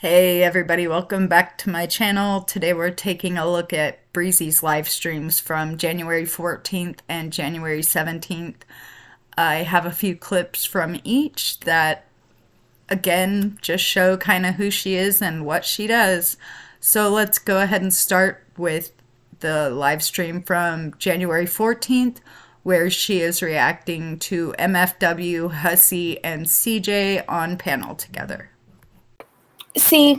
Hey everybody, welcome back to my channel. Today we're taking a look at Breezy's live streams from January 14th and January 17th. I have a few clips from each that, again, just show kind of who she is and what she does. So let's go ahead and start with the live stream from January 14th, where she is reacting to MFW, Hussy, and CJ on panel together. See,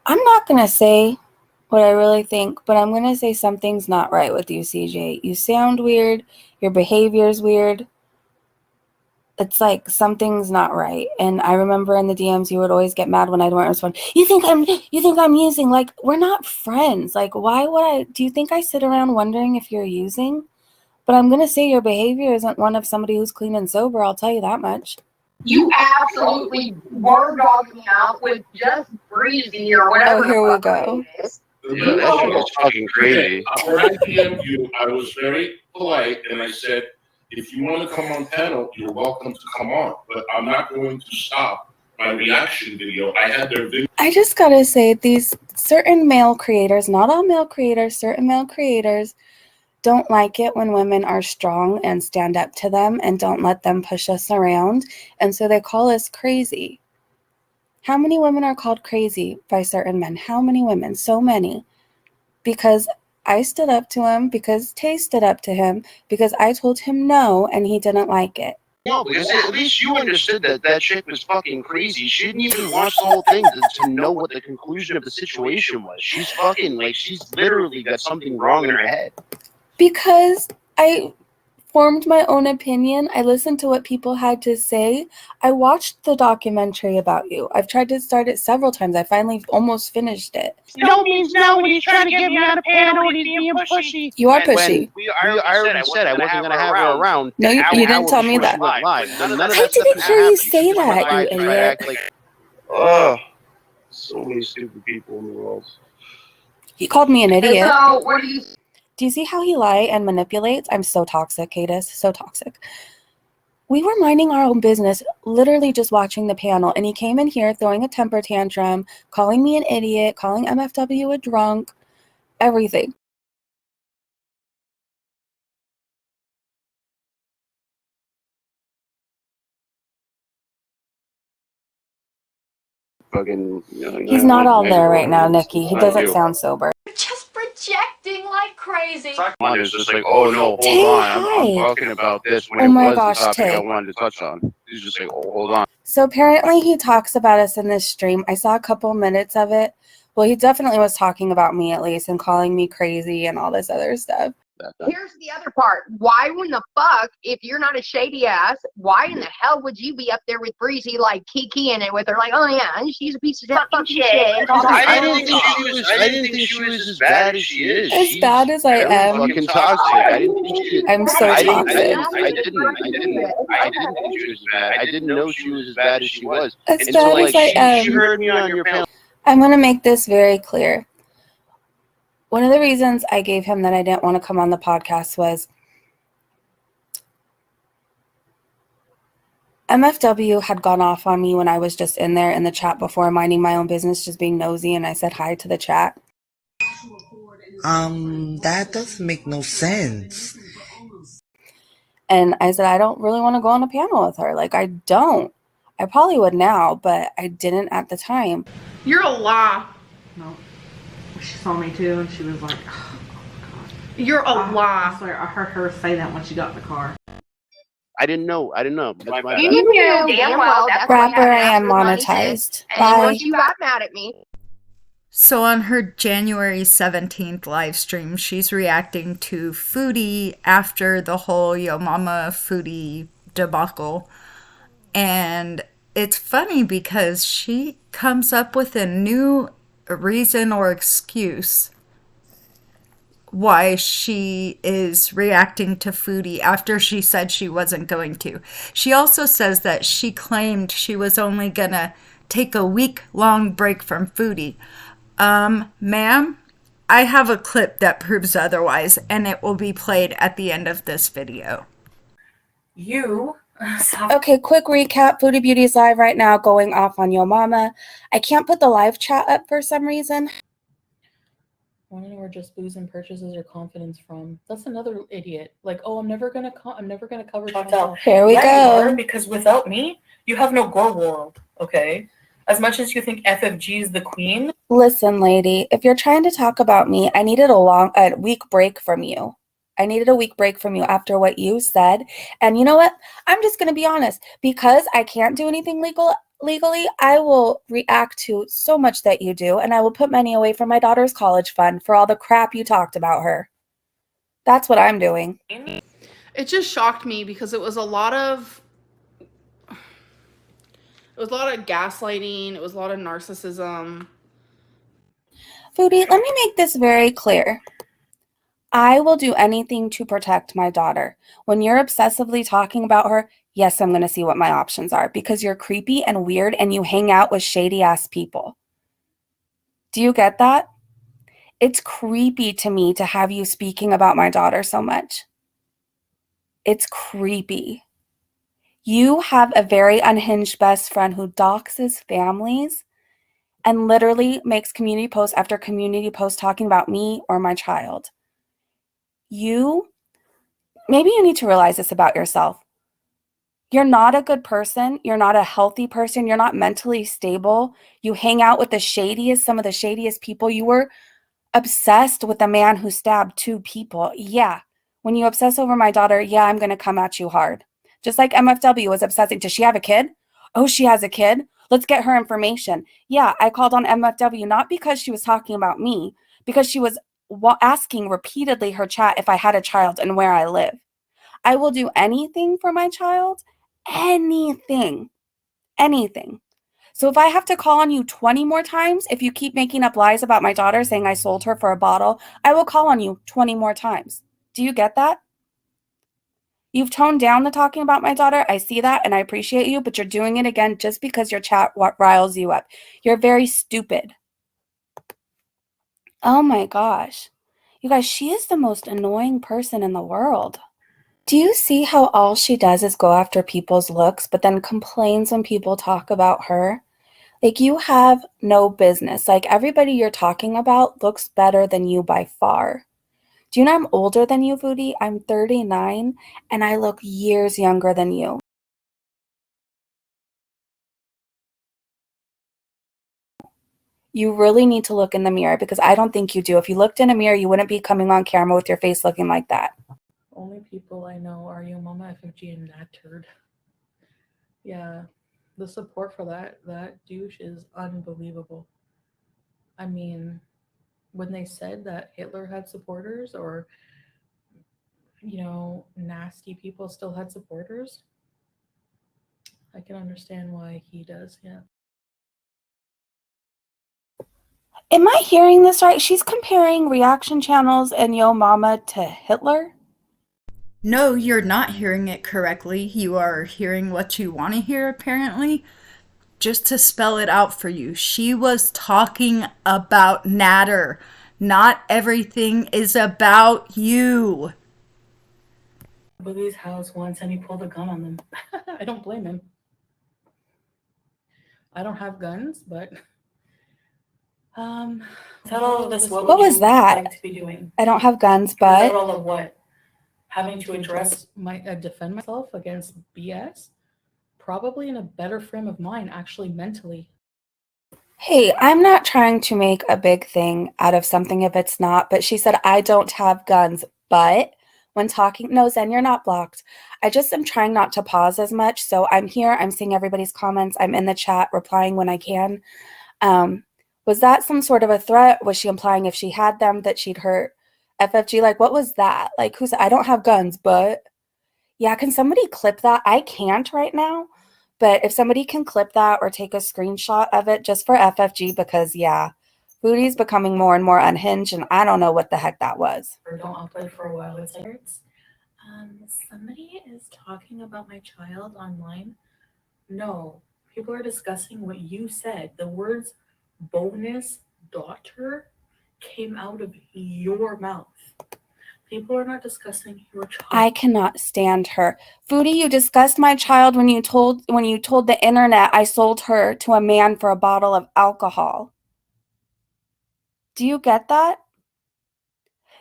I'm not going to say what I really think, but I'm going to say something's not right with you, CJ. You sound weird. Your behavior's weird. It's like something's not right. And I remember in the DMs you would always get mad when I don't respond. You think I'm using? Like, we're not friends. Like, why would do you think I sit around wondering if you're using? But I'm going to say your behavior isn't one of somebody who's clean and sober. I'll tell you that much. You absolutely were dogging me out with just Breezy or whatever. Oh, here we go. Yeah, that shit was fucking crazy. When I DM'd you, I was very polite and I said, if you want to come on panel, you're welcome to come on. But I'm not going to stop my reaction video. I had their video. I just gotta say, these certain male creators, not all male creators, certain male creators don't like it when women are strong and stand up to them and don't let them push us around. And so they call us crazy. How many women are called crazy by certain men? How many women? So many. Because I stood up to him, because Tay stood up to him, because I told him no and he didn't like it. No, because at least you understood that that chick was fucking crazy. She didn't even watch the whole thing to know what the conclusion of the situation was. She's fucking, like, she's literally got something wrong in her head. Because I formed my own opinion. I listened to what people had to say. I watched the documentary about you. I've tried to start it several times. I finally almost finished it. No means no when he's trying to get me on a panel and he's being pushy. You are pushy. I already said I wasn't going to have her around. No, you didn't tell me that. I didn't hear you say that, you idiot. Ugh. So many stupid people in the world. He called me an idiot. So, what do you... Do you see how he lies and manipulates? I'm so toxic, Cadis. So toxic. We were minding our own business, literally just watching the panel, and he came in here throwing a temper tantrum, calling me an idiot, calling MFW a drunk, everything. He's not all there right now, Nikki. He doesn't sound sober. Just projecting like crazy. Mine is just like, oh no, hold on, I'm talking about this when Oh it my was gosh, the topic Tay. I wanted to touch on. He's just like, oh, hold on. So apparently he talks about us in this stream. I saw a couple minutes of it. Well, he definitely was talking about me at least and calling me crazy and all this other stuff. Here's the other part. Why in the fuck, if you're not a shady ass, why in the hell would you be up there with Breezy like Kiki in it with her like, oh yeah, she's a piece of fucking shit. I didn't think she was as bad as she is. As bad as I am. Fucking toxic. I didn't think she. I'm so I toxic. didn't think she was bad. I didn't know she was as bad as she was. As And so, bad like, as I am. she heard me on your panel. I'm going to make this very clear. One of the reasons I gave him that I didn't want to come on the podcast was MFW had gone off on me when I was just in there in the chat before, minding my own business, just being nosy, and I said hi to the chat. That doesn't make no sense. And I said, I don't really want to go on a panel with her. Like, I don't. I probably would now, but I didn't at the time. You're a lie. No. She saw me too, and she was like, oh my God. You're a I lie. swear, I heard her say that when she got in the car. I didn't know. That's my bad. You knew damn well that's why Rapper, I had am money monetized. And Bye. once you got mad at me. So on her January 17th live stream, she's reacting to Foodie after the whole Yo Mama Foodie debacle. And it's funny because she comes up with a new reason or excuse why she is reacting to Foodie after she said she wasn't going to. She also says that she claimed she was only gonna take a week-long break from Foodie. Ma'am, I have a clip that proves otherwise, and it will be played at the end of this video. You Okay, quick recap. Foodie Beauty is live right now, going off on Yo Mama. I can't put the live chat up for some reason. Want to know where just booze and purchases your confidence from? That's another idiot. Like, oh, I'm never gonna cover myself. Here we go. Because without me, you have no Gore World. Okay, as much as you think FFG is the queen. Listen, lady, if you're trying to talk about me, I needed a week break from you. I needed a week break from you after what you said. And you know what? I'm just going to be honest. Because I can't do anything legally, I will react to so much that you do, and I will put money away from my daughter's college fund for all the crap you talked about her. That's what I'm doing. It just shocked me because it was a lot of gaslighting, it was a lot of narcissism. Foodie, let me make this very clear. I will do anything to protect my daughter. When you're obsessively talking about her, yes, I'm going to see what my options are because you're creepy and weird and you hang out with shady-ass people. Do you get that? It's creepy to me to have you speaking about my daughter so much. It's creepy. You have a very unhinged best friend who doxes families and literally makes community post after community post talking about me or my child. Maybe you need to realize this about yourself. You're not a good person. You're not a healthy person. You're not mentally stable. You hang out with some of the shadiest people. You were obsessed with a man who stabbed 2 people. Yeah. When you obsess over my daughter, yeah, I'm going to come at you hard. Just like MFW was obsessing. Does she have a kid? Oh, she has a kid. Let's get her information. Yeah, I called on MFW not because she was talking about me, because she was asking repeatedly her chat if I had a child and where I live. I will do anything for my child. Anything. So if I have to call on you 20 more times, if you keep making up lies about my daughter saying I sold her for a bottle, I will call on you 20 more times. Do you get that? You've toned down the talking about my daughter. I see that and I appreciate you, but you're doing it again just because your chat riles you up. You're very stupid. Oh my gosh. You guys, she is the most annoying person in the world. Do you see how all she does is go after people's looks, but then complains when people talk about her? Like, you have no business. Like, everybody you're talking about looks better than you by far. Do you know I'm older than you, Foodie? I'm 39, and I look years younger than you. You really need to look in the mirror because I don't think you do. If you looked in a mirror, you wouldn't be coming on camera with your face looking like that. Only people I know are Yo Mama, FFG, and that turd. Yeah, the support for that douche is unbelievable. I mean, when they said that Hitler had supporters, or nasty people still had supporters, I can understand why he does. Yeah. Am I hearing this right? She's comparing reaction channels and Yo Mama to Hitler? No, you're not hearing it correctly. You are hearing what you want to hear, apparently. Just to spell it out for you, she was talking about Natter. Not everything is about you. Boogie's house once and he pulled a gun on them. I don't blame him. I don't have guns, but without all of this, what was that? Like to be doing? I don't have guns, but without all of what? Having to address defend myself against BS? Probably in a better frame of mind, actually mentally. Hey, I'm not trying to make a big thing out of something if it's not, but she said, I don't have guns, but when talking, no, Zen, you're not blocked. I just am trying not to pause as much. So I'm here, I'm seeing everybody's comments, I'm in the chat, replying when I can. Was that some sort of a threat? Was she implying if she had them that she'd hurt FFG? Like, what was that? Like, who said, I don't have guns, but yeah, can somebody clip that? I can't right now. But if somebody can clip that or take a screenshot of it just for FFG, because yeah, Foodie's becoming more and more unhinged, and I don't know what the heck that was. Or don't upload for a while. It's like, somebody is talking about my child online. No, people are discussing what you said. The words bonus daughter came out of your mouth. People are not discussing your child. I cannot stand her. Foodie, you discussed my child when you told the internet I sold her to a man for a bottle of alcohol. Do you get that?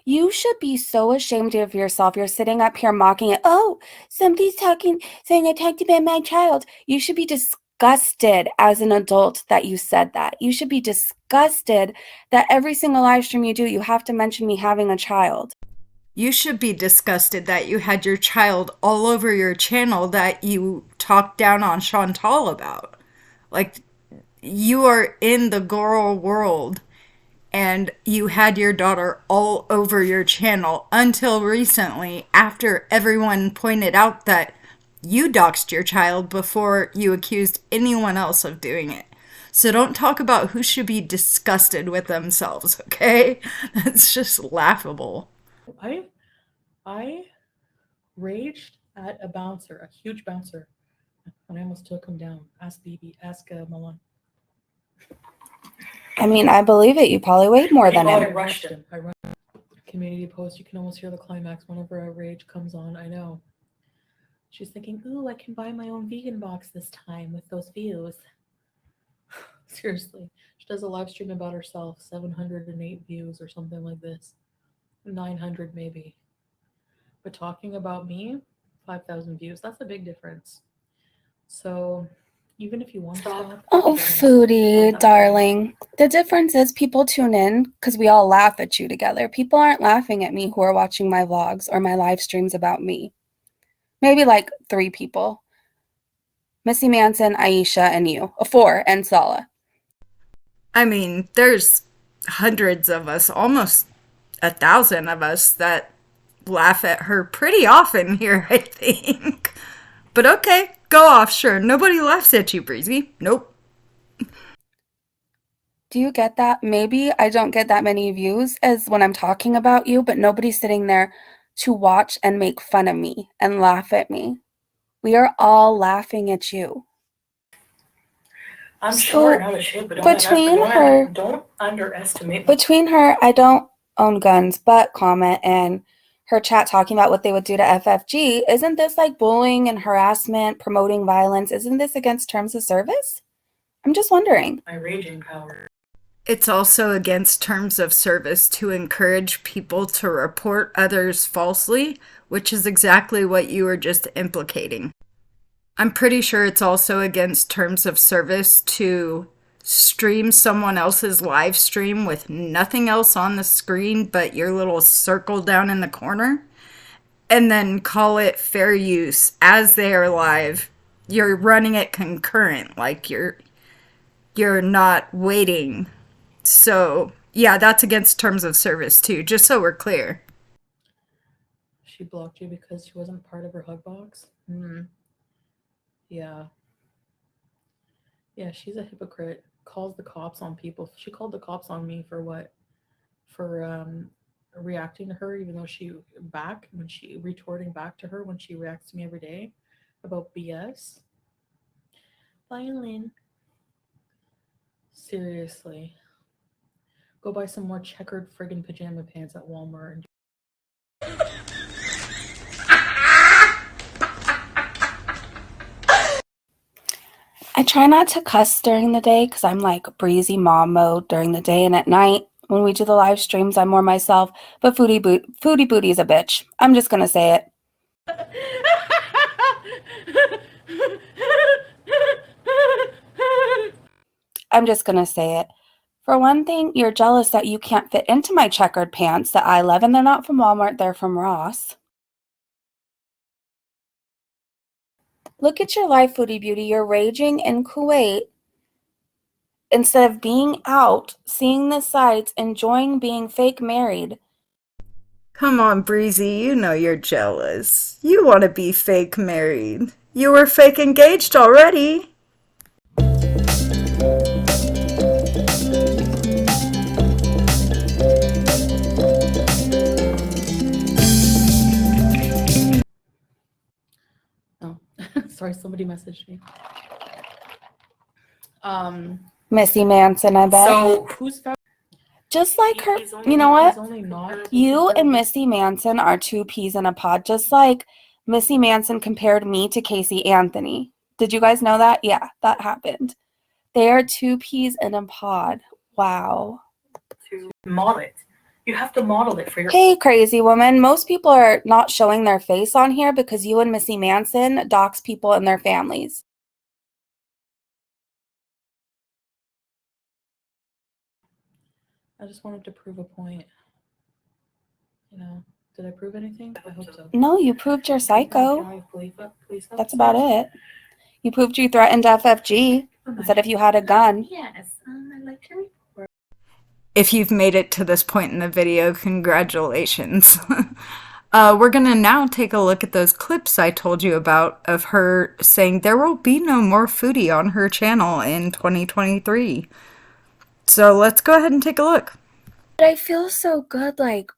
You should be so ashamed of yourself. You're sitting up here mocking it. Oh, somebody's saying I talked about my child. You should be disgusted as an adult that you said that. You should be disgusted that every single live stream you do, you have to mention me having a child. You should be disgusted that you had your child all over your channel that you talked down on Chantal about. Like, you are in the girl world and you had your daughter all over your channel until recently, after everyone pointed out that you doxed your child before you accused anyone else of doing it. So don't talk about who should be disgusted with themselves, okay? That's just laughable. I raged at a bouncer, a huge bouncer, and I almost took him down. Ask Milan. I mean, I believe it. You probably weighed more than I him. rushed him. Community post, you can almost hear the climax whenever a rage comes on. I know. She's thinking, ooh, I can buy my own vegan box this time with those views. Seriously. She does a live stream about herself, 708 views or something like this. 900 maybe. But talking about me, 5,000 views. That's a big difference. So even if you want to stop. Oh, Foodie, darling. The difference is people tune in because we all laugh at you together. People aren't laughing at me who are watching my vlogs or my live streams about me. Maybe like 3 people. Missy Manson, Aisha, and you. 4, and Sala. I mean, there's hundreds of us, almost 1,000 of us that laugh at her pretty often here, I think. But okay, go off, sure. Nobody laughs at you, Breezy. Nope. Do you get that? Maybe I don't get that many views as when I'm talking about you, but nobody's sitting there to watch and make fun of me and laugh at me. We are all laughing at you. I'm short out of shape, but don't underestimate me. Between her, I don't own guns, but comment and her chat talking about what they would do to FFG, isn't this like bullying and harassment, promoting violence? Isn't this against terms of service? I'm just wondering. My raging power. It's also against terms of service to encourage people to report others falsely, which is exactly what you were just implicating. I'm pretty sure it's also against terms of service to stream someone else's live stream with nothing else on the screen but your little circle down in the corner, and then call it fair use as they are live. You're running it concurrent, like you're not waiting. So yeah, that's against terms of service too, just so we're clear. She blocked you because she wasn't part of her hug box? Yeah. Yeah, she's a hypocrite. Calls the cops on people. She called the cops on me for what? For reacting to her, even though retorting back to her when she reacts to me every day about BS. Violin. Seriously. Go buy some more checkered friggin' pajama pants at Walmart and I try not to cuss during the day because I'm like breezy mom mode during the day, and at night when we do the live streams I'm more myself, but Foodie Booty is a bitch. I'm just gonna say it. I'm just gonna say it. For one thing, you're jealous that you can't fit into my checkered pants that I love, and they're not from Walmart, they're from Ross. Look at your life, Foodie Beauty. You're raging in Kuwait instead of being out, seeing the sights, enjoying being fake married. Come on, Breezy, you know you're jealous. You want to be fake married. You were fake engaged already. oh, sorry, somebody messaged me. Missy Manson, I bet. So who's Just like her, you know what? You and Missy Manson are two peas in a pod, just like Missy Manson compared me to Casey Anthony. Did you guys know that? Yeah, that happened. They are two peas in a pod. Wow. To model it. You have to model it for your. Hey, crazy woman. Most people are not showing their face on here because you and Missy Manson dox people and their families. I just wanted to prove a point. You know, did I prove anything? I hope so. No, you proved you're psycho. Can I please That's about it. You proved you threatened FFG instead if you had a gun. Yes, I'd like to report. If you've made it to this point in the video, congratulations. We're gonna now take a look at those clips I told you about of her saying there will be no more foodie on her channel in 2023. So let's go ahead and take a look. But I feel so good, like,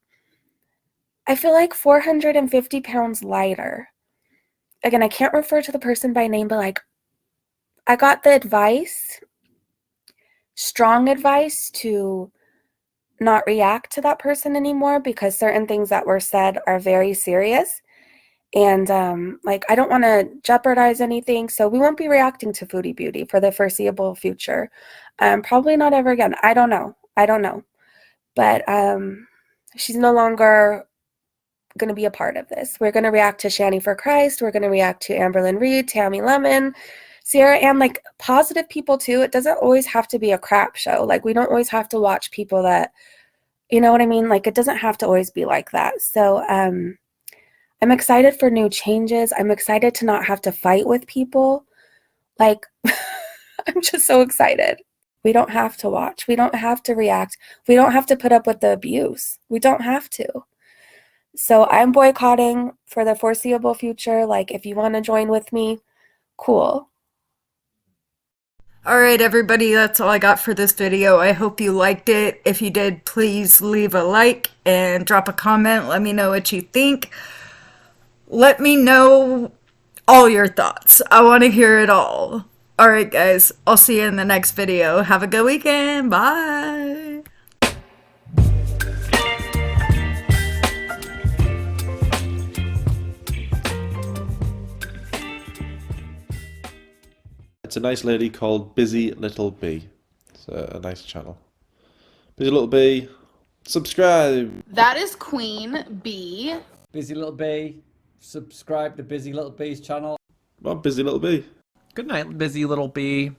I feel like 450 pounds lighter. Again, I can't refer to the person by name, but like, I got the advice, strong advice to not react to that person anymore because certain things that were said are very serious. And like, I don't want to jeopardize anything, so we won't be reacting to Foodie Beauty for the foreseeable future. Probably not ever again. I don't know. But she's no longer going to be a part of this. We're going to react to Shani for Christ. We're going to react to Amberlyn Reed, Tammy Lemon, Sierra, and like positive people too. It doesn't always have to be a crap show. Like, we don't always have to watch people that, you know what I mean? Like, it doesn't have to always be like that. So I'm excited for new changes. I'm excited to not have to fight with people. Like, I'm just so excited. We don't have to watch. We don't have to react. We don't have to put up with the abuse. We don't have to. So I'm boycotting for the foreseeable future. Like, if you want to join with me, cool. Alright everybody, that's all I got for this video. I hope you liked it. If you did, please leave a like and drop a comment. Let me know what you think. Let me know all your thoughts. I want to hear it all. Alright guys, I'll see you in the next video. Have a good weekend. Bye! It's a nice lady called Busy Little Bee. It's a nice channel. Busy Little Bee, subscribe! That is Queen Bee. Busy Little Bee, subscribe to Busy Little Bee's channel. Come on, Busy Little Bee. Good night, Busy Little Bee.